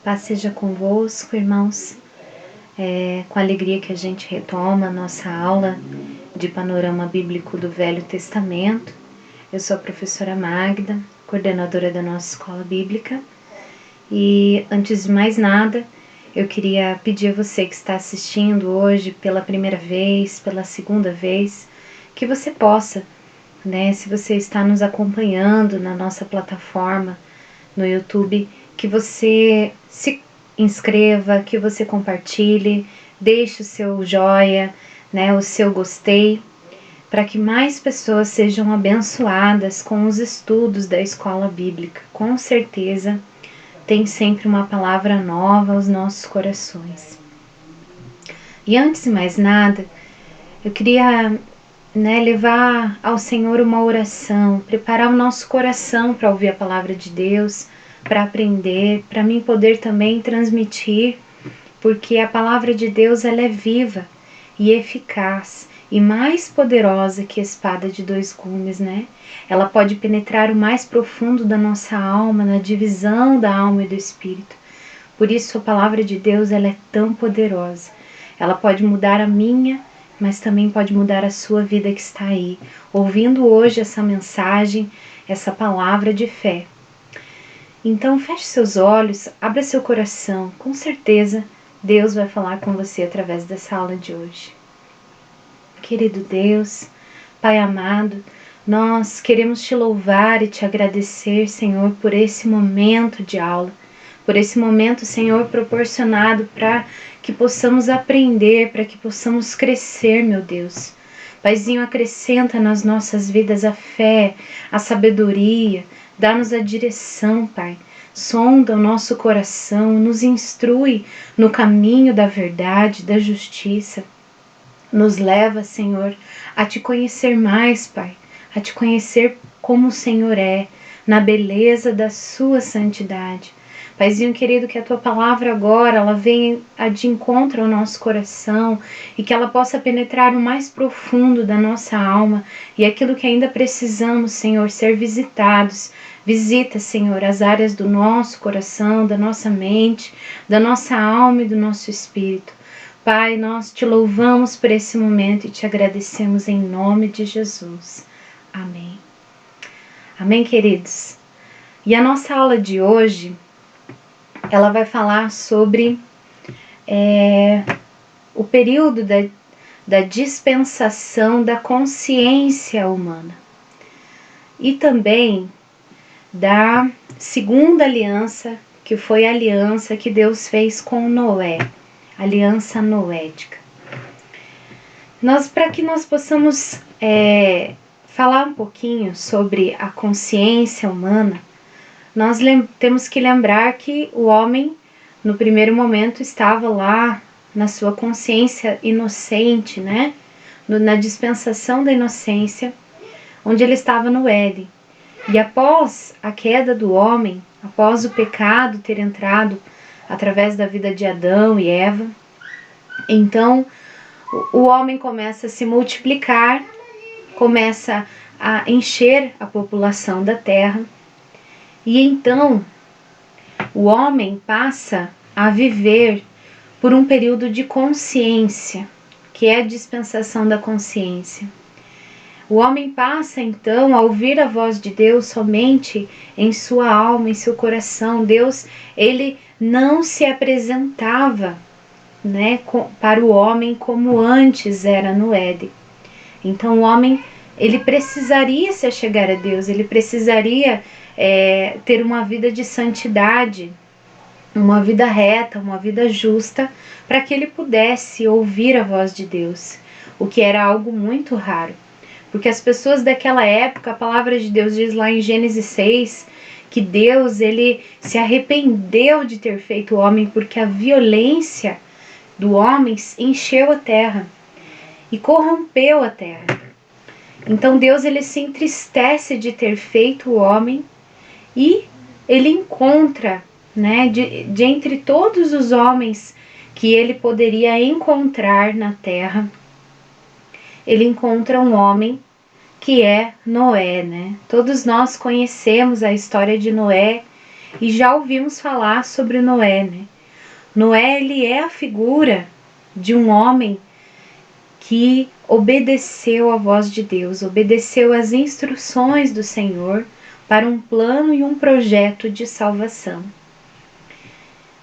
Paz seja convosco, irmãos. Com alegria que a gente retoma a nossa aula de panorama bíblico do Velho Testamento. Eu sou a professora Magda, coordenadora da nossa escola bíblica. E antes de mais nada, eu queria pedir a você que está assistindo hoje pela primeira vez, pela segunda vez, que você possa, se você está nos acompanhando na nossa plataforma no YouTube, que você se inscreva, que você compartilhe, deixe o seu joia, o seu gostei, para que mais pessoas sejam abençoadas com os estudos da escola bíblica. Com certeza tem sempre uma palavra nova aos nossos corações. E antes de mais nada, eu queria levar ao Senhor uma oração, preparar o nosso coração para ouvir a palavra de Deus, para aprender, para mim poder também transmitir, porque a palavra de Deus ela é viva e eficaz e mais poderosa que a espada de dois gumes, Ela pode penetrar o mais profundo da nossa alma, na divisão da alma e do espírito. Por isso a palavra de Deus ela é tão poderosa. Ela pode mudar a minha, mas também pode mudar a sua vida que está aí, ouvindo hoje essa mensagem, essa palavra de fé. Então feche seus olhos, abra seu coração, com certeza Deus vai falar com você através dessa aula de hoje. Querido Deus, Pai amado, nós queremos te louvar e te agradecer, Senhor, por esse momento de aula, por esse momento, Senhor, proporcionado para que possamos aprender, para que possamos crescer, meu Deus. Paizinho, acrescenta nas nossas vidas a fé, a sabedoria, dá-nos a direção, Pai. Sonda o nosso coração, nos instrui no caminho da verdade, da justiça. Nos leva, Senhor, a te conhecer mais, Pai, a te conhecer como o Senhor é, na beleza da sua santidade. Paizinho querido, que a tua palavra agora, ela venha de encontro ao nosso coração e que ela possa penetrar o mais profundo da nossa alma e aquilo que ainda precisamos, Senhor, ser visitados. Visita, Senhor, as áreas do nosso coração, da nossa mente, da nossa alma e do nosso espírito. Pai, nós te louvamos por esse momento e te agradecemos em nome de Jesus. Amém. Amém, queridos? E a nossa aula de hoje, ela vai falar sobre o período da dispensação da consciência humana e também da segunda aliança, que foi a aliança que Deus fez com Noé, aliança noédica. Para que nós possamos falar um pouquinho sobre a consciência humana, nós temos que lembrar que o homem, no primeiro momento, estava lá na sua consciência inocente, na dispensação da inocência, onde ele estava no Éden. E após a queda do homem, após o pecado ter entrado através da vida de Adão e Eva, então o homem começa a se multiplicar, começa a encher a população da terra, e então o homem passa a viver por um período de consciência, que é a dispensação da consciência. O homem passa então a ouvir a voz de Deus somente em sua alma, em seu coração. Deus, ele não se apresentava para o homem como antes era no Éden. Então o homem, ele precisaria se achegar a Deus, ele precisaria ter uma vida de santidade, uma vida reta, uma vida justa, para que ele pudesse ouvir a voz de Deus, o que era algo muito raro. Porque as pessoas daquela época, a palavra de Deus diz lá em Gênesis 6, que Deus, ele se arrependeu de ter feito o homem, porque a violência do homem encheu a terra e corrompeu a terra. Então Deus, ele se entristece de ter feito o homem e ele encontra, de entre todos os homens que ele poderia encontrar na terra, ele encontra um homem que é Noé, Todos nós conhecemos a história de Noé E já ouvimos falar sobre Noé, né? Noé, ele é a figura de um homem que obedeceu à voz de Deus, obedeceu às instruções do Senhor para um plano e um projeto de salvação.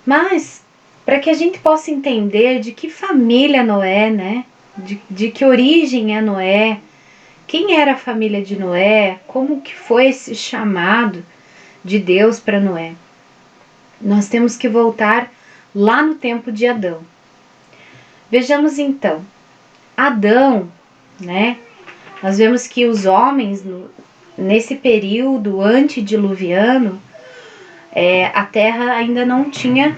Mas, para que a gente possa entender de que família Noé, né? De que origem é Noé, quem era a família de Noé, como que foi esse chamado de Deus para Noé, nós temos que voltar lá no tempo de Adão. Vejamos então, Adão, né? Nós vemos que os homens, nesse período antediluviano, a terra ainda não tinha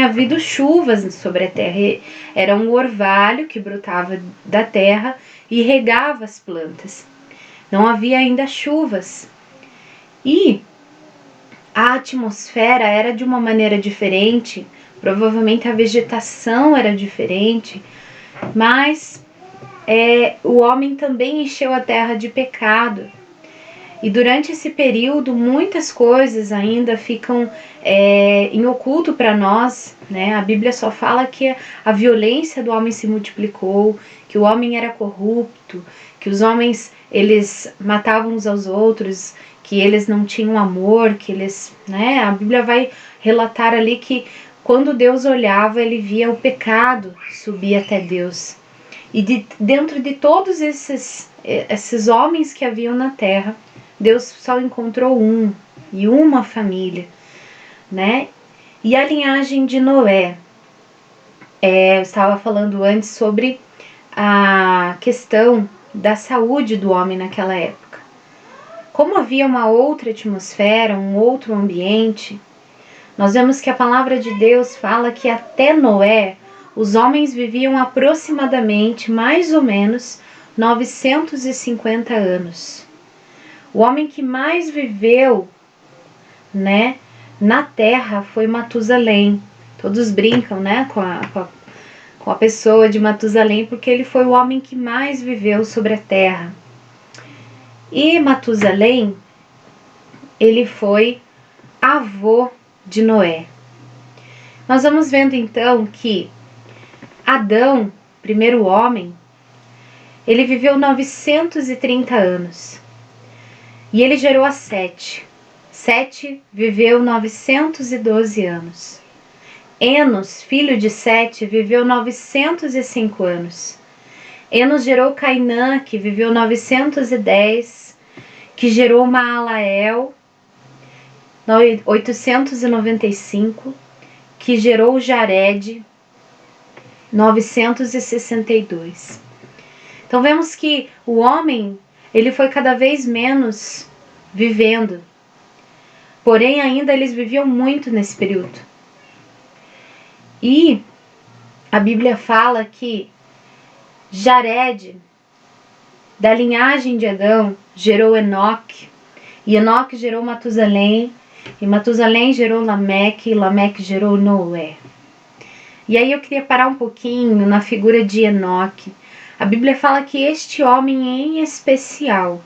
havido chuvas sobre a terra. Era um orvalho que brotava da terra e regava as plantas. Não havia ainda chuvas. E a atmosfera era de uma maneira diferente, provavelmente a vegetação era diferente, mas o homem também encheu a terra de pecado. E durante esse período, muitas coisas ainda ficam em oculto para nós, né? A Bíblia só fala que a violência do homem se multiplicou, que o homem era corrupto, que os homens eles matavam uns aos outros, que eles não tinham amor, que eles, né? A Bíblia vai relatar ali que quando Deus olhava, ele via o pecado subir até Deus. E dentro de todos esses homens que haviam na terra, Deus só encontrou um e uma família, né? E a linhagem de Noé. Eu estava falando antes sobre a questão da saúde do homem naquela época. Como havia uma outra atmosfera, um outro ambiente, nós vemos que a palavra de Deus fala que até Noé, os homens viviam aproximadamente, mais ou menos, 950 anos. O homem que mais viveu, né, na terra foi Matusalém. Todos brincam, né, com a pessoa de Matusalém, porque ele foi o homem que mais viveu sobre a terra. E Matusalém, ele foi avô de Noé. Nós vamos vendo então que Adão, primeiro homem, ele viveu 930 anos. E ele gerou a Sete. Sete viveu 912 anos. Enos, filho de Sete, viveu 905 anos. Enos gerou Cainã, que viveu 910, que gerou Maalael, 895, que gerou Jared, 962. Então vemos que o homem, ele foi cada vez menos vivendo. Porém, ainda eles viviam muito nesse período. E a Bíblia fala que Jared, da linhagem de Adão, gerou Enoque. E Enoque gerou Matusalém. E Matusalém gerou Lameque. E Lameque gerou Noé. E aí eu queria parar um pouquinho na figura de Enoque. A Bíblia fala que este homem em especial,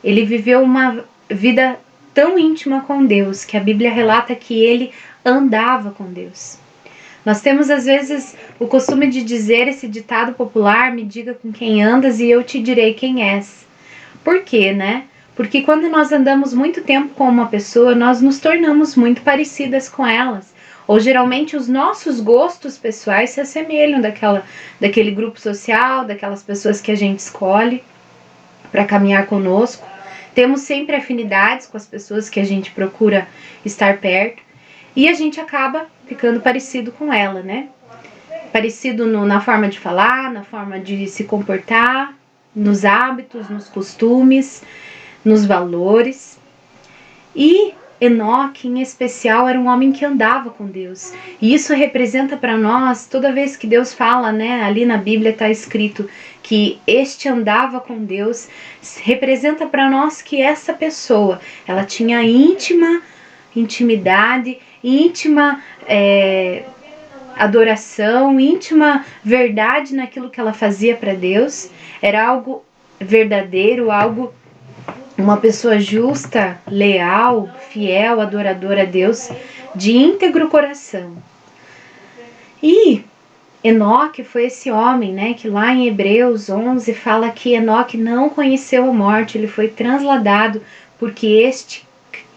ele viveu uma vida tão íntima com Deus, que a Bíblia relata que ele andava com Deus. Nós temos às vezes o costume de dizer esse ditado popular, me diga com quem andas e eu te direi quem és. Por quê, né? Porque quando nós andamos muito tempo com uma pessoa, nós nos tornamos muito parecidas com elas. Ou geralmente os nossos gostos pessoais se assemelham daquele grupo social, daquelas pessoas que a gente escolhe para caminhar conosco. Temos sempre afinidades com as pessoas que a gente procura estar perto e a gente acaba ficando parecido com ela, né? Parecido na forma de falar, na forma de se comportar, nos hábitos, nos costumes, nos valores. E Enoque, em especial, era um homem que andava com Deus. E isso representa para nós, toda vez que Deus fala, né, ali na Bíblia está escrito que este andava com Deus, representa para nós que essa pessoa, ela tinha intimidade, íntima adoração, íntima verdade naquilo que ela fazia para Deus. Era algo verdadeiro, algo uma pessoa justa, leal, fiel, adoradora a Deus, de íntegro coração. E Enoque foi esse homem, né, que lá em Hebreus 11 fala que Enoque não conheceu a morte, ele foi transladado porque este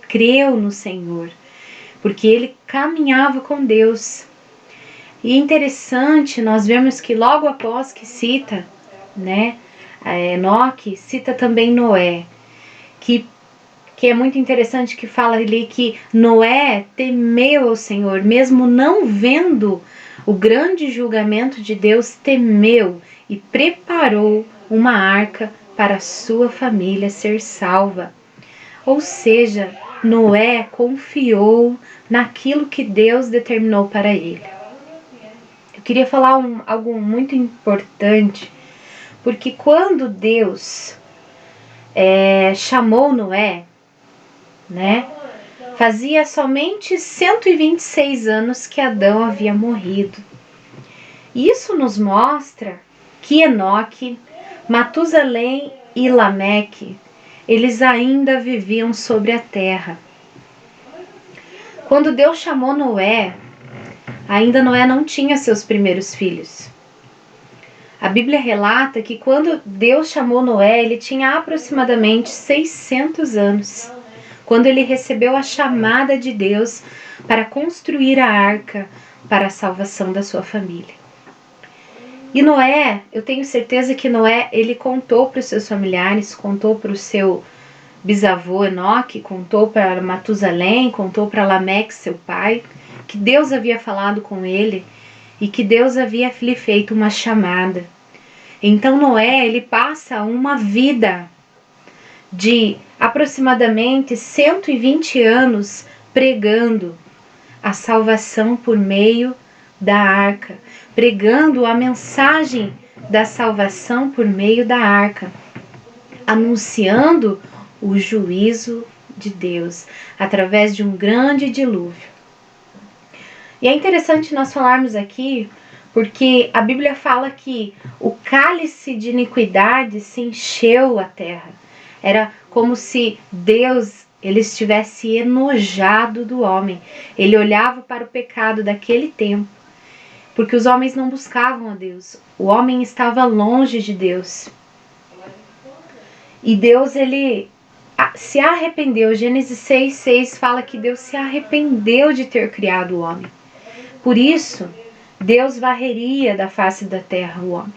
creu no Senhor, porque ele caminhava com Deus. E é interessante nós vemos que logo após que cita, né, Enoque, cita também Noé, que é muito interessante, que fala ali que Noé temeu ao Senhor, mesmo não vendo o grande julgamento de Deus, temeu e preparou uma arca para a sua família ser salva. Ou seja, Noé confiou naquilo que Deus determinou para ele. Eu queria falar algo muito importante, porque quando Deus chamou Noé, né, fazia somente 126 anos que Adão havia morrido. Isso nos mostra que Enoque, Matusalém e Lameque, eles ainda viviam sobre a terra. Quando Deus chamou Noé, ainda Noé não tinha seus primeiros filhos. A Bíblia relata que quando Deus chamou Noé, ele tinha aproximadamente 600 anos, quando ele recebeu a chamada de Deus para construir a arca para a salvação da sua família. E Noé, eu tenho certeza que Noé, ele contou para os seus familiares, contou para o seu bisavô Enoque, contou para Matusalém, contou para Lameque, seu pai, que Deus havia falado com ele e que Deus havia lhe feito uma chamada. Então Noé, ele passa uma vida de aproximadamente 120 anos pregando a salvação por meio da arca, pregando a mensagem da salvação por meio da arca, anunciando o juízo de Deus através de um grande dilúvio. E é interessante nós falarmos aqui, porque a Bíblia fala que o cálice de iniquidade se encheu a terra. Era como se Deus, ele estivesse enojado do homem. Ele olhava para o pecado daquele tempo, porque os homens não buscavam a Deus. O homem estava longe de Deus. E Deus, ele se arrependeu. Gênesis 6:6 fala que Deus se arrependeu de ter criado o homem. Por isso, Deus varreria da face da terra o homem.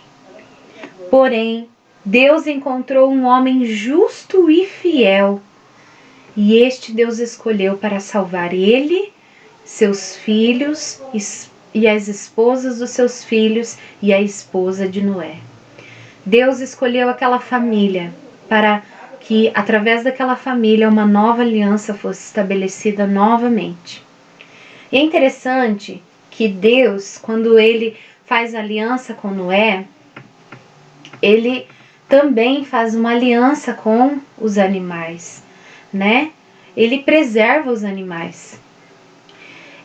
Porém, Deus encontrou um homem justo e fiel, e este Deus escolheu para salvar ele, seus filhos e as esposas dos seus filhos e a esposa de Noé. Deus escolheu aquela família para que, através daquela família, uma nova aliança fosse estabelecida novamente. E é interessante que Deus, quando ele faz aliança com Noé, ele também faz uma aliança com os animais, né? Ele preserva os animais.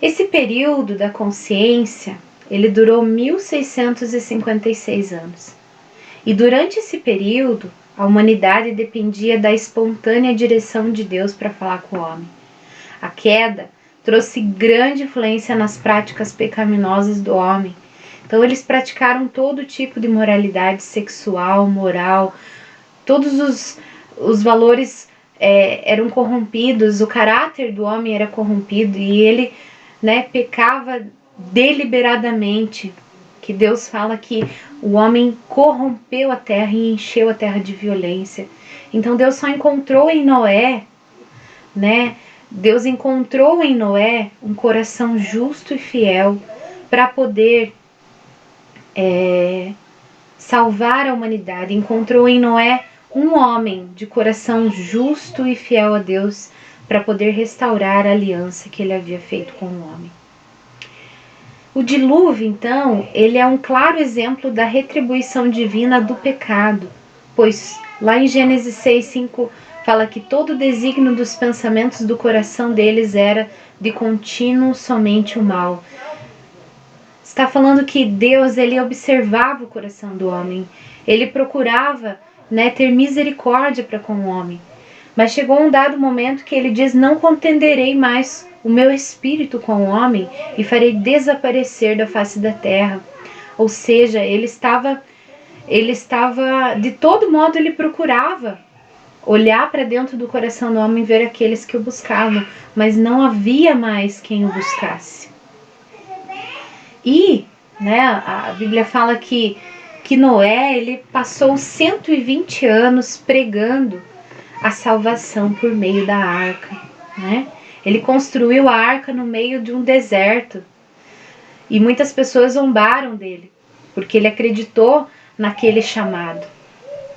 Esse período da consciência, ele durou 1656 anos. E durante esse período, a humanidade dependia da espontânea direção de Deus para falar com o homem. A queda trouxe grande influência nas práticas pecaminosas do homem. Então eles praticaram todo tipo de moralidade sexual, moral, todos os valores eram corrompidos, o caráter do homem era corrompido e ele, né, pecava deliberadamente, que Deus fala que o homem corrompeu a terra e encheu a terra de violência. Então Deus só encontrou em Noé, né, Deus encontrou em Noé um coração justo e fiel para poder salvar a humanidade. Encontrou em Noé um homem de coração justo e fiel a Deus para poder restaurar a aliança que ele havia feito com o homem. O dilúvio, então, ele é um claro exemplo da retribuição divina do pecado, pois lá em Gênesis 6:5 fala que todo o desígnio dos pensamentos do coração deles era de contínuo somente o mal. Está falando que Deus, ele observava o coração do homem, ele procurava, né, ter misericórdia para com o homem, Mas chegou um dado momento que ele diz: não contenderei mais o meu espírito com o homem e farei desaparecer da face da terra. Ou seja, ele estava, de todo modo ele procurava olhar para dentro do coração do homem e ver aqueles que o buscavam, mas não havia mais quem o buscasse. E, né, a Bíblia fala que Noé, ele passou 120 anos pregando a salvação por meio da arca, né? Ele construiu a arca no meio de um deserto e muitas pessoas zombaram dele, porque ele acreditou naquele chamado,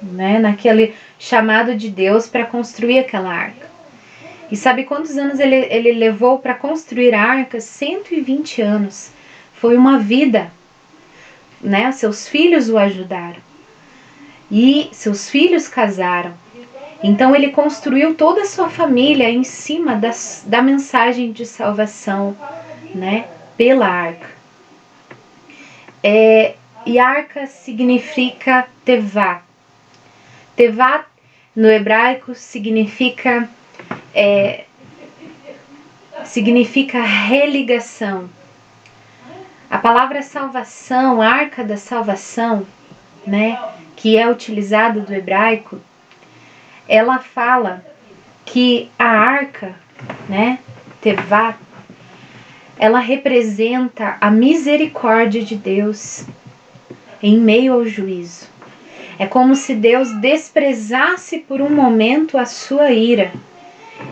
né? Naquele chamado de Deus para construir aquela arca. E sabe quantos anos ele levou para construir a arca? 120 anos. Foi uma vida, né? Seus filhos o ajudaram e seus filhos casaram. Então ele construiu toda a sua família em cima da mensagem de salvação, né, pela arca. E arca significa tevá. Tevá no hebraico significa religação. A palavra salvação, arca da salvação, né, que é utilizada do hebraico, ela fala que a arca, né, tevá, ela representa a misericórdia de Deus em meio ao juízo. É como se Deus desprezasse por um momento a sua ira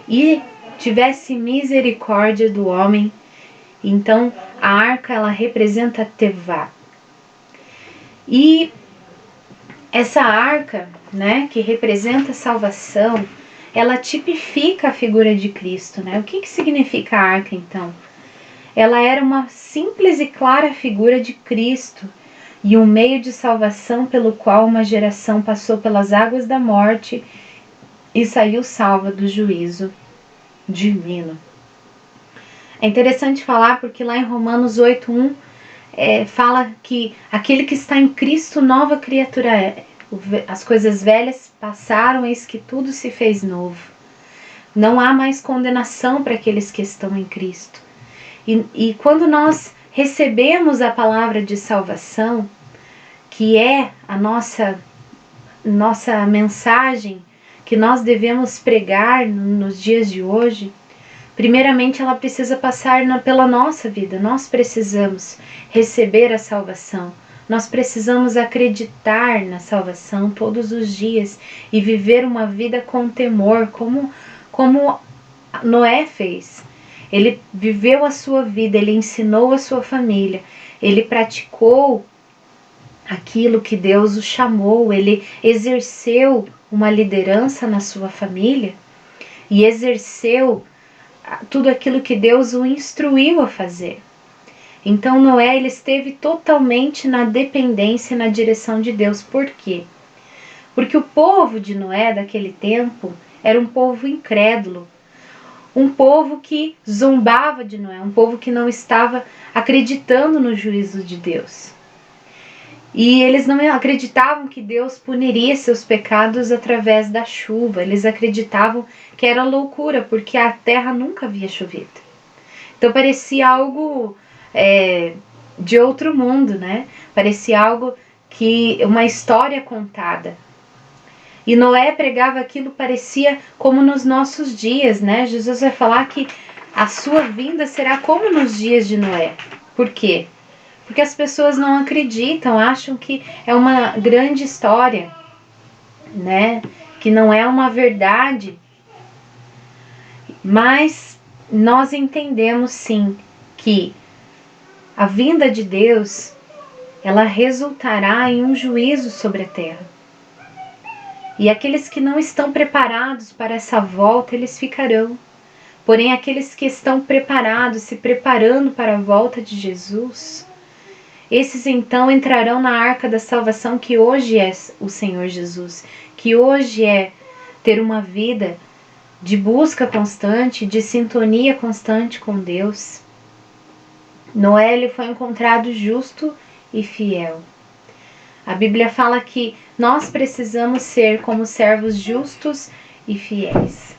e tivesse misericórdia do homem. Então, a arca, ela representa tevá. E essa arca, né, que representa a salvação, ela tipifica a figura de Cristo, né? O que significa a arca, então? Ela era uma simples e clara figura de Cristo e um meio de salvação pelo qual uma geração passou pelas águas da morte e saiu salva do juízo divino. É interessante falar porque lá em Romanos 8:1 fala que aquele que está em Cristo, nova criatura é. As coisas velhas passaram, eis que tudo se fez novo. Não há mais condenação para aqueles que estão em Cristo. E quando nós recebemos a palavra de salvação, que é a nossa mensagem que nós devemos pregar nos dias de hoje, primeiramente ela precisa passar pela nossa vida. Nós precisamos receber a salvação. Nós precisamos acreditar na salvação todos os dias e viver uma vida com temor, como Noé fez. Ele viveu a sua vida, ele ensinou a sua família, ele praticou aquilo que Deus o chamou, ele exerceu uma liderança na sua família e exerceu tudo aquilo que Deus o instruiu a fazer. Então Noé, ele esteve totalmente na dependência e na direção de Deus. Por quê? Porque o povo de Noé daquele tempo era um povo incrédulo, um povo que zombava de Noé, um povo que não estava acreditando no juízo de Deus. E eles não acreditavam que Deus puniria seus pecados através da chuva. Eles acreditavam que era loucura, porque a terra nunca havia chovido. Então parecia algo de outro mundo, né? Parecia algo uma história contada. E Noé pregava aquilo, parecia como nos nossos dias, né? Jesus vai falar que a sua vinda será como nos dias de Noé. Por quê? Porque as pessoas não acreditam, acham que é uma grande história, né? Que não é uma verdade. Mas nós entendemos sim que a vinda de Deus, ela resultará em um juízo sobre a terra. E aqueles que não estão preparados para essa volta, eles ficarão. Porém, aqueles que estão preparados, se preparando para a volta de Jesus, esses então entrarão na arca da salvação, que hoje é o Senhor Jesus, que hoje é ter uma vida de busca constante, de sintonia constante com Deus. Noé, ele foi encontrado justo e fiel. A Bíblia fala que nós precisamos ser como servos justos e fiéis.